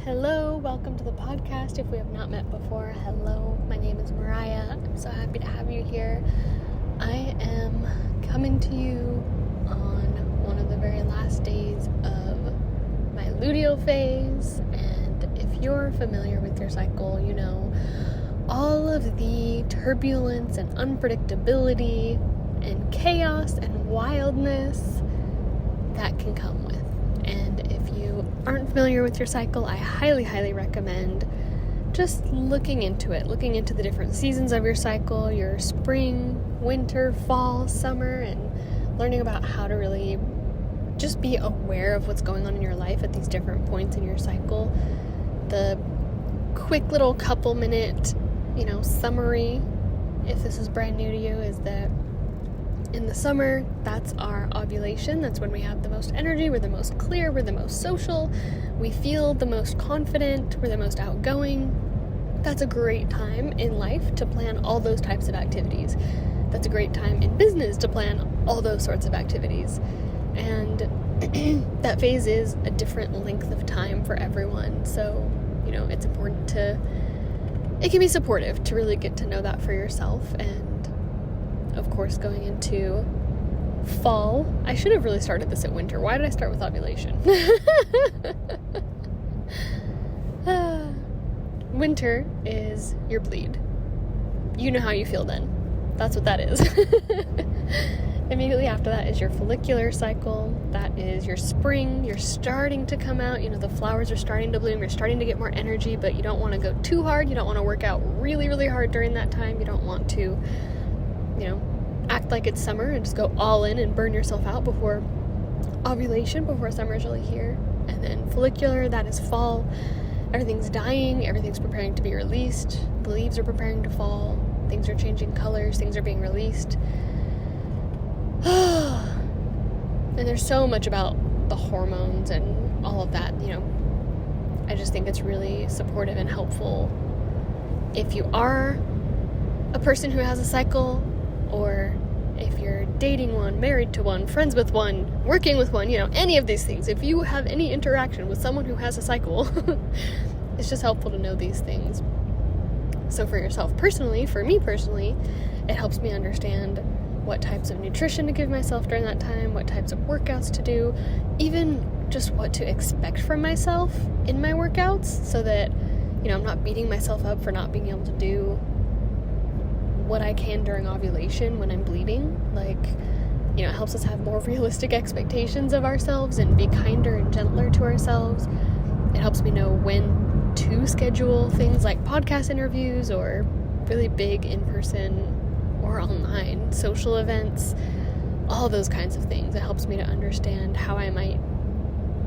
Hello, welcome to the podcast. If we have not met before, hello, my name is Mariah. I'm so happy to have you here. I am coming to you on one of the very last days of my luteal phase, and if you're familiar with your cycle, you know all of the turbulence and unpredictability and chaos and wildness that can come with. And if you aren't familiar with your cycle, I highly recommend just looking into the different seasons of your cycle, your spring, winter, fall, summer, and learning about how to really just be aware of what's going on in your life at these different points in your cycle. The quick little couple minute, summary, if this is brand new to you, is that in the summer, that's our ovulation. That's when we have the most energy, we're the most clear, we're the most social, we feel the most confident, we're the most outgoing. That's a great time in life to plan all those types of activities. That's a great time in business to plan all those sorts of activities. And that phase is a different length of time for everyone. So, it's important it can be supportive to really get to know that for yourself. And of course, going into fall, I should have really started this at winter. Why did I start with ovulation? Winter is your bleed. You know how you feel then. That's what that is. Immediately after that is your follicular cycle. That is your spring. You're starting to come out. The flowers are starting to bloom. You're starting to get more energy, but you don't want to go too hard. You don't want to work out really hard during that time. You don't want to act like it's summer and just go all in and burn yourself out before ovulation, before summer is really here. And then follicular, that is fall. Everything's dying, everything's preparing to be released. The leaves are preparing to fall. Things are changing colors, things are being released. And there's so much about the hormones and all of that, I just think it's really supportive and helpful if you are a person who has a cycle, or if you're dating one, married to one, friends with one, working with one, any of these things. If you have any interaction with someone who has a cycle, it's just helpful to know these things. So for yourself personally, for me personally, it helps me understand what types of nutrition to give myself during that time, what types of workouts to do, even just what to expect from myself in my workouts, so that, I'm not beating myself up for not being able to do what I can during ovulation when I'm bleeding. It helps us have more realistic expectations of ourselves and be kinder and gentler to ourselves. It helps me know when to schedule things like podcast interviews or really big in-person or online social events, all those kinds of things. It helps me to understand how I might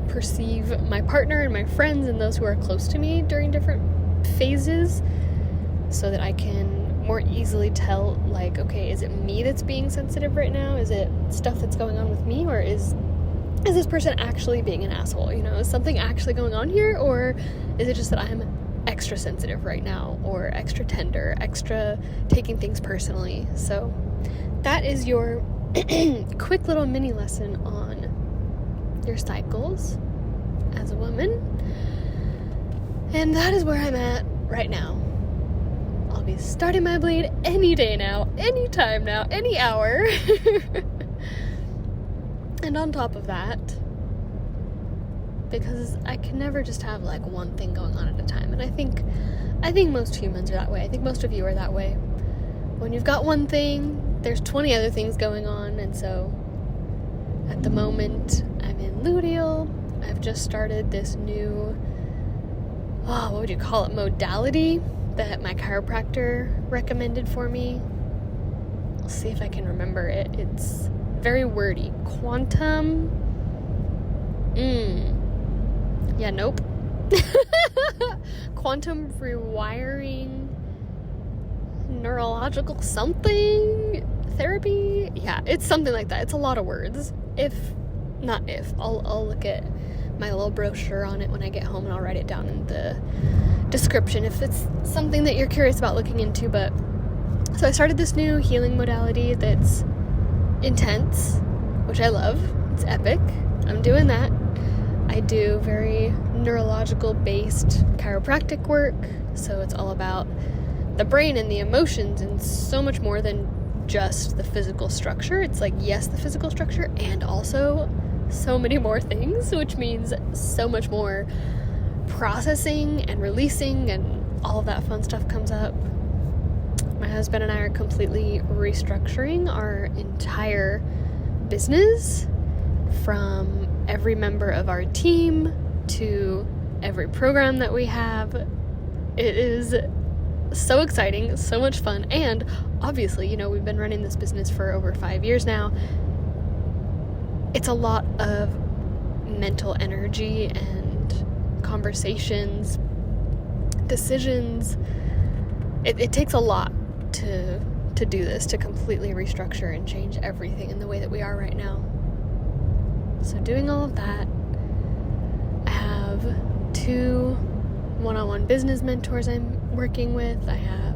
perceive my partner and my friends and those who are close to me during different phases, so that I can more easily tell, okay, is it me that's being sensitive right now? Is it stuff that's going on with me? Or is this person actually being an asshole? Is something actually going on here? Or is it just that I'm extra sensitive right now, or extra tender, extra taking things personally? So that is your quick little mini lesson on your cycles as a woman. And that is where I'm at right now. I'll be starting my bleed any day now, any time now, any hour. And on top of that, because I can never just have one thing going on at a time. And I think most humans are that way. I think most of you are that way. When you've got one thing, there's 20 other things going on. And so at the moment, I'm in luteal. I've just started this new, what would you call it, modality that my chiropractor recommended for me. I'll see if I can remember it. It's very wordy. Quantum. Yeah, nope. Quantum rewiring neurological something therapy. Yeah, it's something like that. It's a lot of words. I'll look at my little brochure on it when I get home, and I'll write it down in the description if it's something that you're curious about looking into. But so I started this new healing modality that's intense, which I love. It's epic. I'm doing that. I do very neurological based chiropractic work, so it's all about the brain and the emotions and so much more than just the physical structure. It's like, yes, the physical structure, and also so many more things, which means so much more processing and releasing, and all of that fun stuff comes up. My husband and I are completely restructuring our entire business, from every member of our team to every program that we have. It is so exciting, so much fun, and obviously, we've been running this business for over 5 years now. It's a lot of mental energy and conversations, decisions. It takes a lot to do this, to completely restructure and change everything in the way that we are right now. So doing all of that, I have 2 one-on-one business mentors I'm working with. I have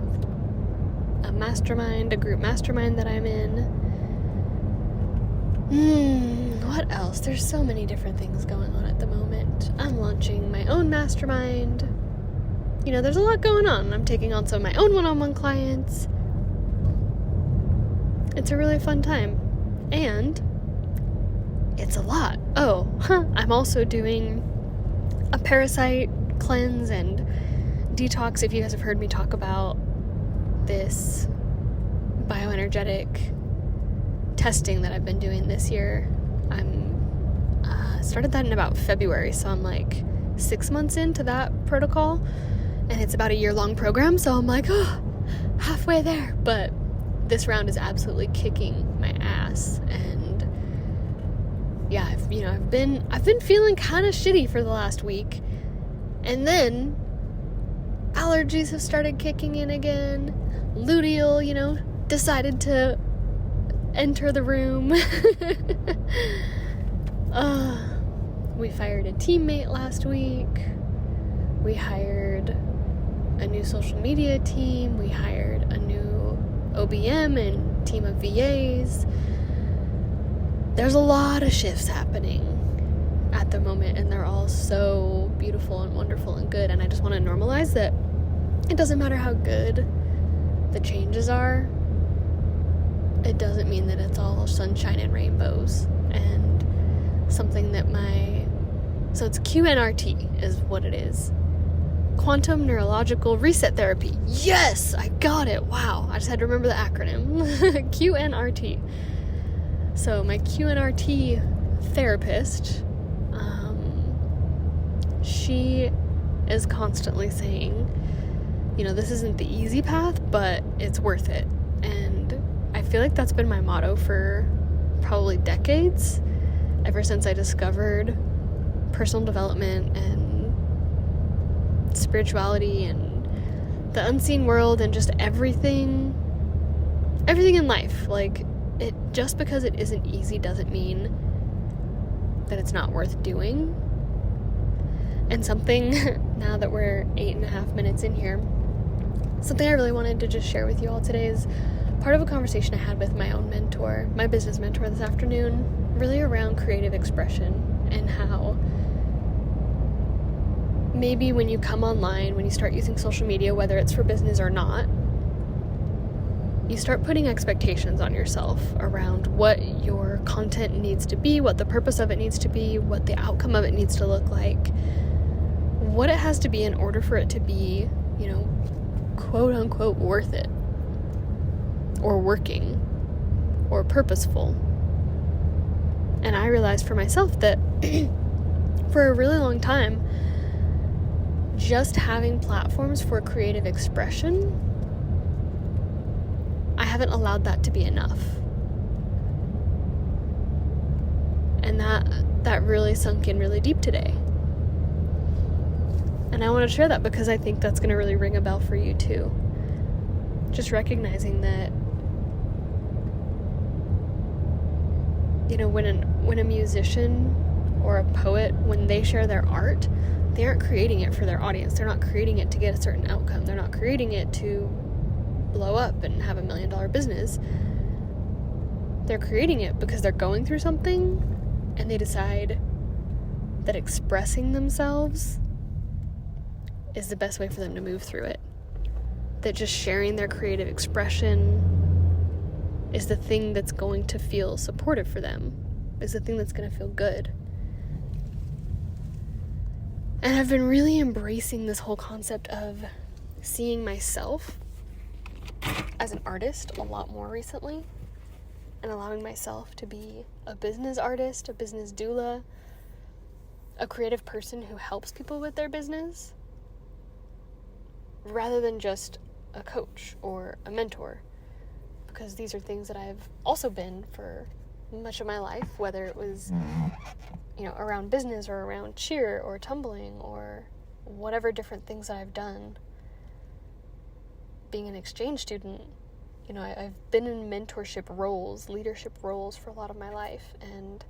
a mastermind, a group mastermind that I'm in. What else? There's so many different things going on at the moment. I'm launching my own mastermind. There's a lot going on. I'm taking on some of my own one-on-one clients. It's a really fun time. And it's a lot. I'm also doing a parasite cleanse and detox. If you guys have heard me talk about this bioenergetic testing that I've been doing this year, I'm started that in about February, so I'm like 6 months into that protocol, and it's about a year-long program, so I'm like, halfway there. But this round is absolutely kicking my ass, and yeah, I've been feeling kind of shitty for the last week, and then allergies have started kicking in again. Luteal, decided to enter the room. We fired a teammate last week. We hired a new social media team. We hired a new OBM and team of VAs. There's a lot of shifts happening at the moment, and they're all so beautiful and wonderful and good, and I just want to normalize that it doesn't matter how good the changes are, it doesn't mean that it's all sunshine and rainbows. And something that so it's QNRT is what it is. Quantum Neurological Reset Therapy. Yes, I got it. Wow, I just had to remember the acronym. QNRT. So my QNRT therapist, she is constantly saying, this isn't the easy path, but it's worth it. And I feel like that's been my motto for probably decades, ever since I discovered personal development and spirituality and the unseen world and just everything in life. Like, it just because it isn't easy doesn't mean that it's not worth doing. And something, now that we're 8.5 minutes in here, something I really wanted to just share with you all today is part of a conversation I had with my own mentor, my business mentor this afternoon, really around creative expression, and how maybe when you come online, when you start using social media, whether it's for business or not, you start putting expectations on yourself around what your content needs to be, what the purpose of it needs to be, what the outcome of it needs to look like, what it has to be in order for it to be, quote unquote worth it, or working, or purposeful. And I realized for myself that for a really long time, just having platforms for creative expression, I haven't allowed that to be enough. And that really sunk in really deep today. And I want to share that because I think that's going to really ring a bell for you too. Just recognizing that, when a musician or a poet, when they share their art, they aren't creating it for their audience. They're not creating it to get a certain outcome. They're not creating it to blow up and have $1 million business. They're creating it because they're going through something and they decide that expressing themselves is the best way for them to move through it. That just sharing their creative expression is the thing that's going to feel supportive for them, is the thing that's going to feel good. And I've been really embracing this whole concept of seeing myself as an artist a lot more recently, and allowing myself to be a business artist, a business doula, a creative person who helps people with their business, rather than just a coach or a mentor, because these are things that I've also been for much of my life, whether it was, around business or around cheer or tumbling or whatever different things that I've done. Being an exchange student, I've been in mentorship roles, leadership roles for a lot of my life, and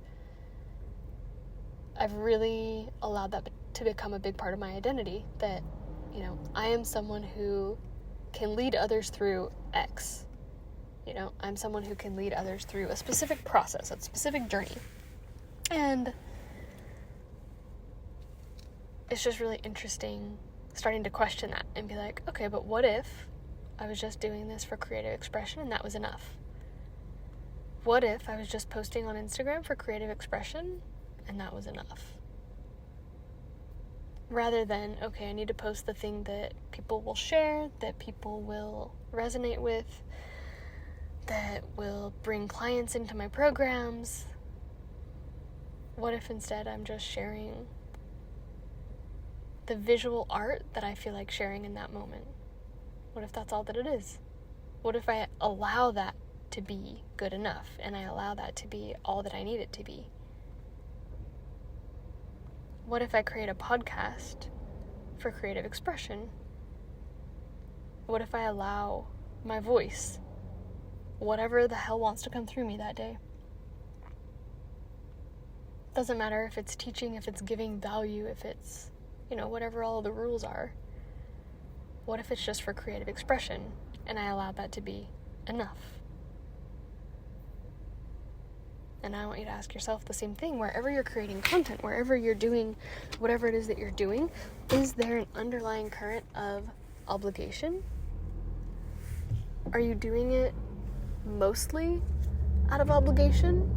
I've really allowed that to become a big part of my identity, that, I am someone who can lead others through X. I'm someone who can lead others through a specific process, a specific journey. And it's just really interesting starting to question that and be like, okay, but what if I was just doing this for creative expression and that was enough? What if I was just posting on Instagram for creative expression and that was enough? Rather than, okay, I need to post the thing that people will share, that people will resonate with, that will bring clients into my programs. What if instead I'm just sharing the visual art that I feel like sharing in that moment? What if that's all that it is? What if I allow that to be good enough, and I allow that to be all that I need it to be? What if I create a podcast for creative expression? What if I allow my voice, whatever the hell wants to come through me that day? Doesn't matter if it's teaching, if it's giving value, if it's, whatever all the rules are. What if it's just for creative expression and I allow that to be enough? And I want you to ask yourself the same thing. Wherever you're creating content, wherever you're doing whatever it is that you're doing, is there an underlying current of obligation? Are you doing it mostly out of obligation?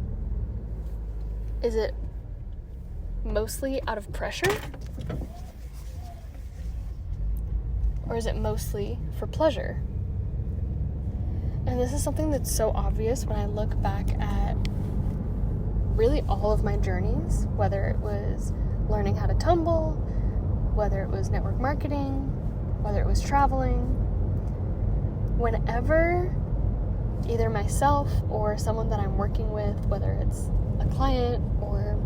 Is it mostly out of pressure? Or is it mostly for pleasure? And this is something that's so obvious when I look back at really all of my journeys, whether it was learning how to tumble, whether it was network marketing, whether it was traveling. Whenever either myself or someone that I'm working with, whether it's a client or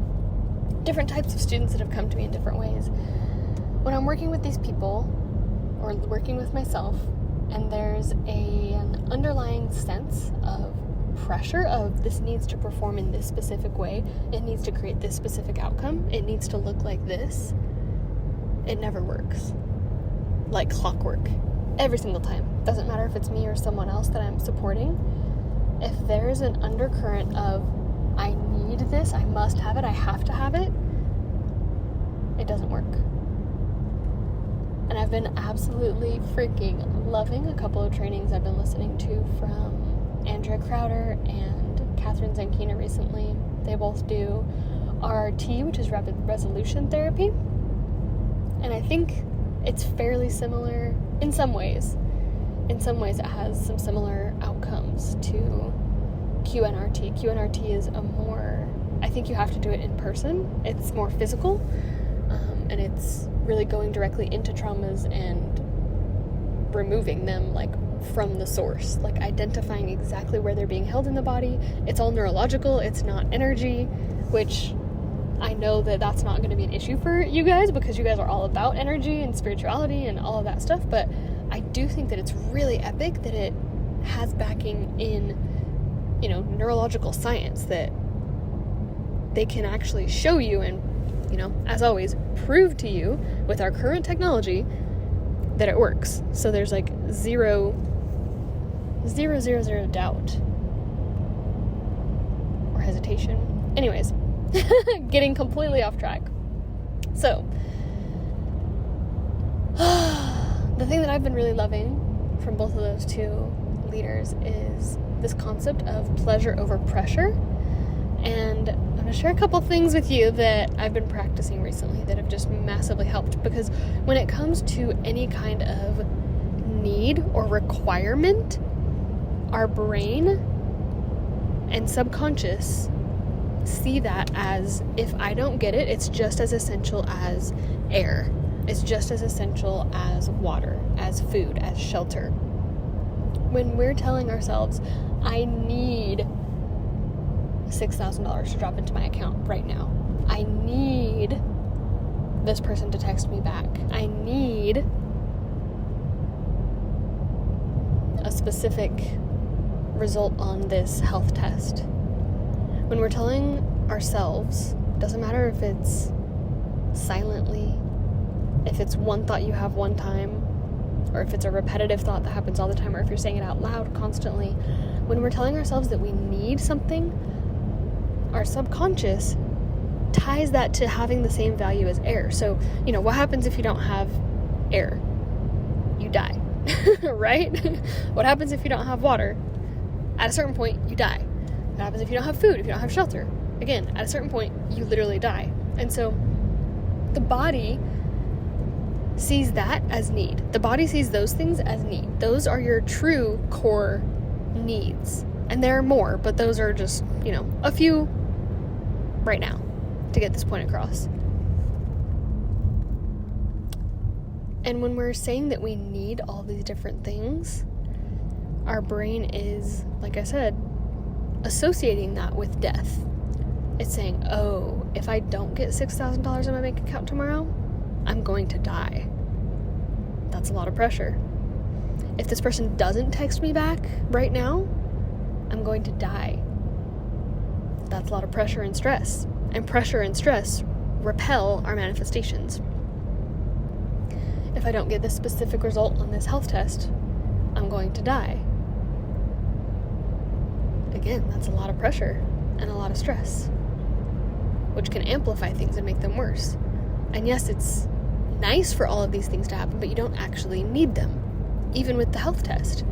different types of students that have come to me in different ways, when I'm working with these people or working with myself, and there's an underlying sense of pressure of this needs to perform in this specific way, it needs to create this specific outcome, it needs to look like this, it never works. Like clockwork. Every single time. Doesn't matter if it's me or someone else that I'm supporting. If there's an undercurrent of, I need this, I must have it, I have to have it, it doesn't work. And I've been absolutely freaking loving a couple of trainings I've been listening to from Andrea Crowder and Catherine Zankina recently. They both do RRT, which is Rapid Resolution Therapy. And I think it's fairly similar in some ways. In some ways it has some similar outcomes to QNRT. QNRT is I think you have to do it in person. It's more physical, and it's really going directly into traumas and removing them, like, from the source, like identifying exactly where they're being held in the body. It's all neurological, it's not energy, which I know that that's not going to be an issue for you guys because you guys are all about energy and spirituality and all of that stuff, but I do think that it's really epic that it has backing in, neurological science, that they can actually show you and, as always, prove to you with our current technology that it works. So there's like zero doubt or hesitation. Anyways, getting completely off track. So, the thing that I've been really loving from both of those two leaders is this concept of pleasure over pressure. And I'm going to share a couple things with you that I've been practicing recently that have just massively helped, because when it comes to any kind of need or requirement, our brain and subconscious see that as, if I don't get it, it's just as essential as air. It's just as essential as water, as food, as shelter. When we're telling ourselves, I need $6,000 to drop into my account right now. I need this person to text me back. I need a specific result on this health test. When we're telling ourselves, doesn't matter if it's silently, if it's one thought you have one time, or if it's a repetitive thought that happens all the time, or if you're saying it out loud constantly, when we're telling ourselves that we need something, our subconscious ties that to having the same value as air. So, what happens if you don't have air? You die, right? What happens if you don't have water? At a certain point, you die. What happens if you don't have food, if you don't have shelter? Again, at a certain point, you literally die. And so the body sees that as need. The body sees those things as need. Those are your true core needs. And there are more, but those are just, a few right now to get this point across. And when we're saying that we need all these different things, our brain is, like I said, associating that with death. It's saying, oh, if I don't get $6,000 in my bank account tomorrow, I'm going to die. That's a lot of pressure. If this person doesn't text me back right now, I'm going to die. That's a lot of pressure and stress. And pressure and stress repel our manifestations. If I don't get this specific result on this health test, I'm going to die. Again, that's a lot of pressure and a lot of stress, which can amplify things and make them worse. And yes, it's nice for all of these things to happen, but you don't actually need them, even with the health test.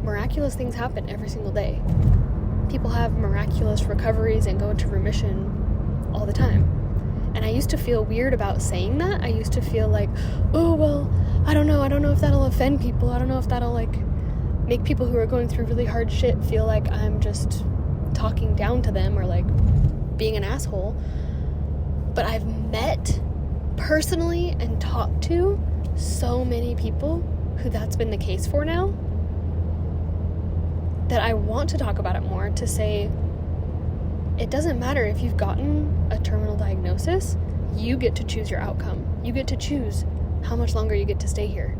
Miraculous things happen every single day. People have miraculous recoveries and go into remission all the time. And I used to feel weird about saying that. I used to feel like, oh, well, I don't know if that'll offend people. I don't know if that'll, make people who are going through really hard shit feel like I'm just talking down to them or, being an asshole. But I've met personally and talked to so many people who that's been the case for now, that I want to talk about it more, to say, it doesn't matter if you've gotten a terminal diagnosis, you get to choose your outcome. You get to choose how much longer you get to stay here.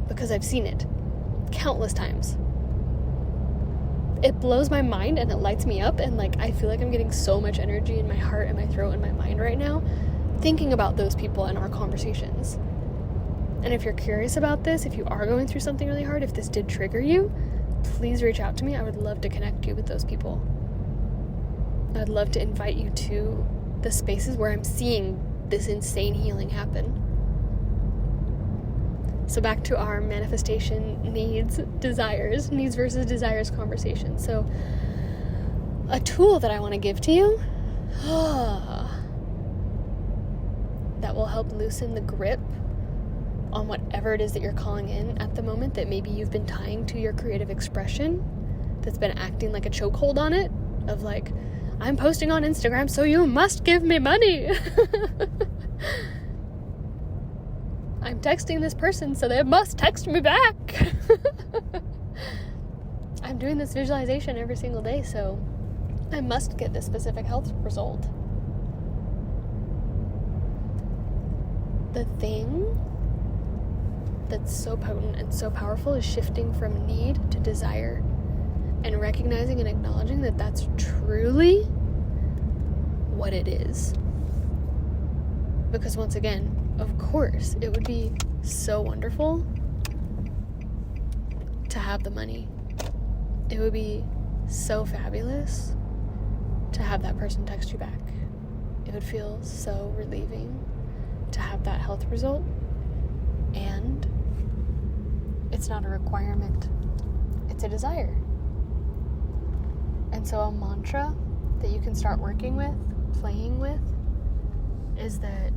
Because I've seen it countless times. It blows my mind and it lights me up, and I feel like I'm getting so much energy in my heart and my throat and my mind right now thinking about those people and our conversations. And if you're curious about this, if you are going through something really hard, if this did trigger you, please reach out to me. I would love to connect you with those people. I'd love to invite you to the spaces where I'm seeing this insane healing happen. So back to our manifestation needs versus desires conversation. So a tool that I want to give to you that will help loosen the grip on whatever it is that you're calling in at the moment, that maybe you've been tying to your creative expression, that's been acting like a chokehold on it, of I'm posting on Instagram, so you must give me money. I'm texting this person, so they must text me back. I'm doing this visualization every single day, so I must get this specific health result. The thing that's so potent and so powerful is shifting from need to desire, and recognizing and acknowledging that that's truly what it is. Because once again, of course, it would be so wonderful to have the money. It would be so fabulous to have that person text you back. It would feel so relieving to have that health result. And it's not a requirement. It's a desire. And so a mantra that you can start working with, playing with, is that,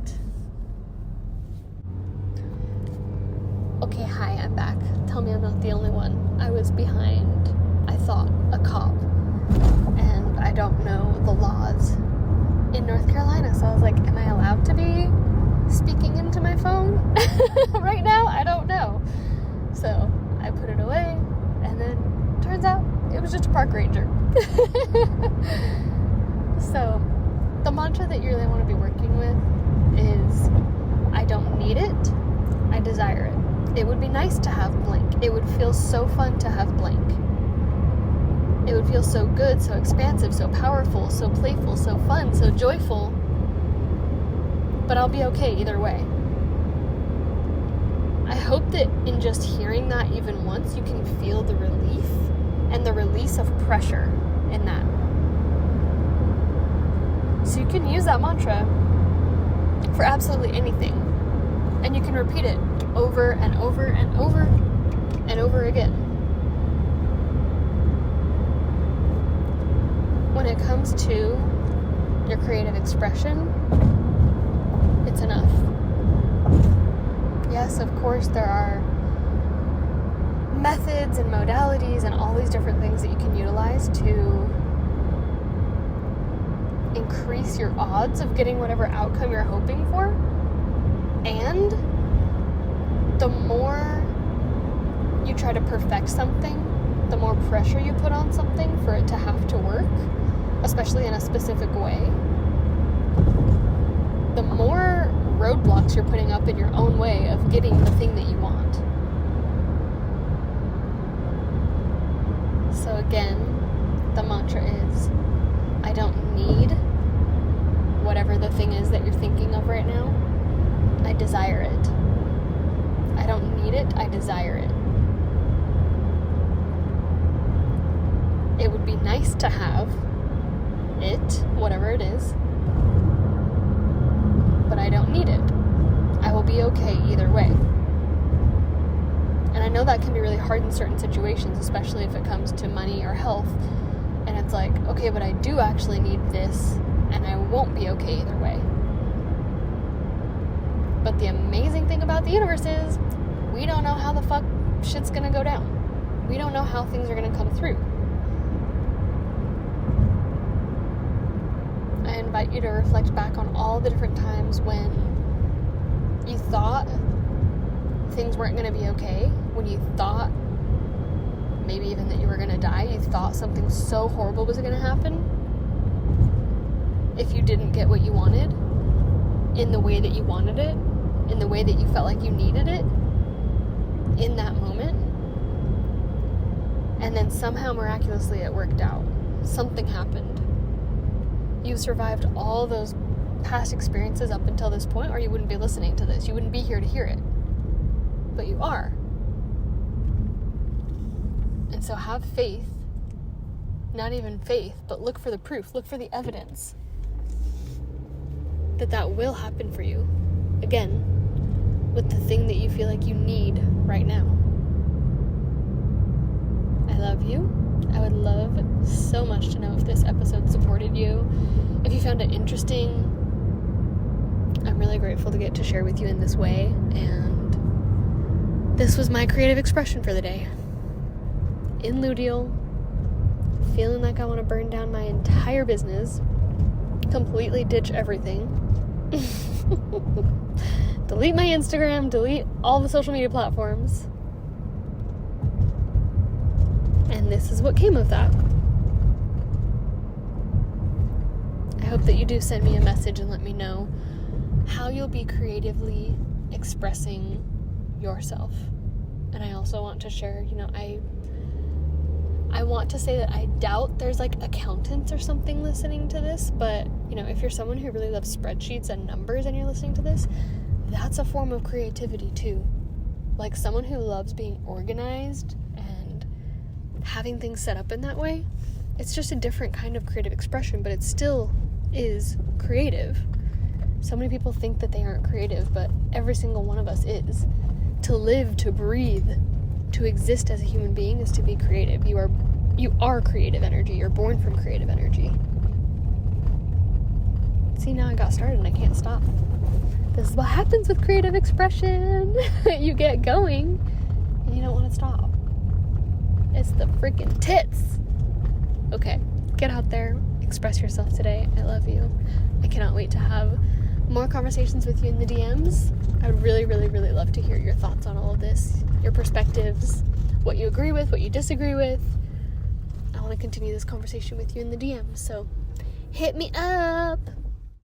okay, hi, I'm back. Tell me I'm not the only one. I was behind, I thought, a cop. And I don't know the laws in North Carolina. So I was like, am I allowed to be speaking into my phone right now? I don't know. So I put it away, and then turns out it was just a park ranger. So the mantra that you really want to be working with is, I don't need it, I desire it. It would be nice to have blank. It would feel so fun to have blank. It would feel so good, so expansive, so powerful, so playful, so fun, so joyful. But I'll be okay either way. I hope that in just hearing that even once, you can feel the relief and the release of pressure in that. So you can use that mantra for absolutely anything. And you can repeat it over and over and over and over again. When it comes to your creative expression, it's enough. Yes, of course, there are methods and modalities and all these different things that you can utilize to increase your odds of getting whatever outcome you're hoping for. And the more you try to perfect something, the more pressure you put on something for it to have to work, especially in a specific way, the more roadblocks you're putting up in your own way of getting the thing that you want. So again, the mantra is, I don't need whatever the thing is that you're thinking of right now. I desire it. I don't need it, I desire it. It would be nice to have it, whatever it is, but I don't need it. I will be okay either way. And I know that can be really hard in certain situations, especially if it comes to money or health. And it's like, okay, but I do actually need this, and I won't be okay either way. But the amazing thing about the universe is, we don't know how the fuck shit's gonna go down. We don't know how things are gonna come through. I invite you to reflect back on all the different times when you thought things weren't going to be okay, when you thought maybe even that you were going to die, you thought something so horrible was going to happen if you didn't get what you wanted in the way that you wanted it, in the way that you felt like you needed it in that moment. And then somehow miraculously it worked out. Something happened. You survived all those past experiences up until this point, or you wouldn't be listening to this. You wouldn't be here to hear it. But you are. And so have faith. Not even faith, but look for the proof. Look for the evidence that that will happen for you. Again, with the thing that you feel like you need right now. I love you. I would love so much to know if this episode supported you. If you found it interesting, I'm really grateful to get to share with you in this way. And this was my creative expression for the day. In luteal, feeling like I want to burn down my entire business, completely ditch everything, delete my Instagram, delete all the social media platforms. And this is what came of that. I hope that you do send me a message and let me know how you'll be creatively expressing yourself. And I also want to share, I want to say that I doubt there's like accountants or something listening to this, but if you're someone who really loves spreadsheets and numbers and you're listening to this, that's a form of creativity too. Like someone who loves being organized and having things set up in that way, it's just a different kind of creative expression, but it's still is creative. So many people think that they aren't creative, but every single one of us is. To live, to breathe, to exist as a human being is to be creative. You are creative energy. You're born from creative energy. See, now I got started and I can't stop. This is what happens with creative expression. You get going and you don't want to stop. It's the freaking tits. Okay, get out there, express yourself today. I love you. I cannot wait to have more conversations with you in the DMs. I'd really, really, really love to hear your thoughts on all of this, your perspectives, what you agree with, what you disagree with. I want to continue this conversation with you in the DMs, so hit me up.